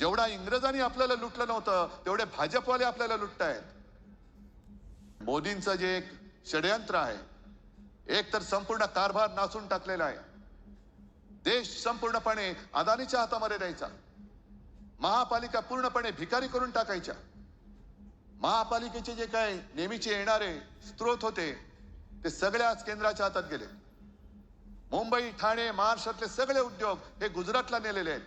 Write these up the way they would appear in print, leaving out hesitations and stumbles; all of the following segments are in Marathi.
जेवढा इंग्रजांनी आपल्याला लुटलं नव्हतं तेवढे भाजपवाले आपल्याला लुटतायत. मोदींचं जे एक षडयंत्र आहे, एक तर संपूर्ण कारभार नाचून टाकलेला आहे. देश संपूर्णपणे अदानीच्या हातामध्ये द्यायचा. महापालिका पूर्णपणे भिकारी करून टाकायच्या. महापालिकेचे जे काय नेहमीचे येणारे स्त्रोत होते ते सगळे आज केंद्राच्या हातात गेले. मुंबई, ठाणे, महाराष्ट्रातले सगळे उद्योग हे गुजरातला नेलेले आहेत.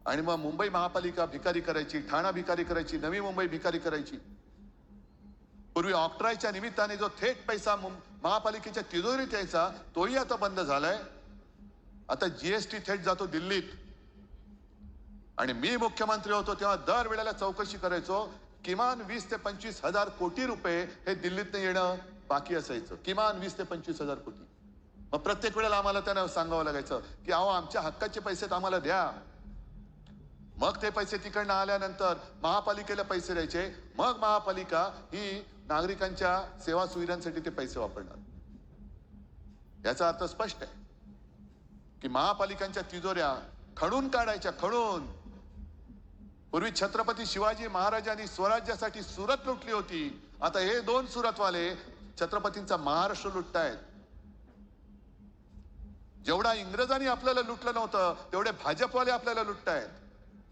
आणि मग मुंबई महापालिका भिकारी करायची, ठाणा भिकारी करायची, नवी मुंबई भिकारी करायची. पूर्वी ऑक्ट्रायच्या निमित्ताने जो थेट पैसा महापालिकेच्या तिजोरीत यायचा तोही आता बंद झालाय. आता जीएसटी थेट जातो दिल्लीत. आणि मी मुख्यमंत्री होतो तेव्हा दर वेळेला चौकशी करायचो. किमान 20 ते 25 हजार कोटी रुपये हे दिल्लीतनं येणं बाकी असायचं. किमान 20 ते 25 हजार कोटी. मग प्रत्येक वेळेला आम्हाला त्यांना सांगावं लागायचं की अहो आमच्या हक्काचे पैसे आम्हाला द्या. मग ते पैसे तिकडनं आल्यानंतर महापालिकेला पैसे द्यायचे. मग महापालिका ही नागरिकांच्या सेवा सुविधांसाठी ते पैसे वापरणार. याचा अर्थ स्पष्ट आहे की महापालिकांच्या तिजोऱ्या खणून काढायच्या, खणून. पूर्वी छत्रपती शिवाजी महाराजांनी स्वराज्यासाठी सुरत लुटली होती. आता हे दोन सुरतवाले छत्रपतींचा महाराष्ट्र लुटतायत. जेवढा इंग्रजांनी आपल्याला लुटलं नव्हतं तेवढे भाजपवाले आपल्याला लुटतायत.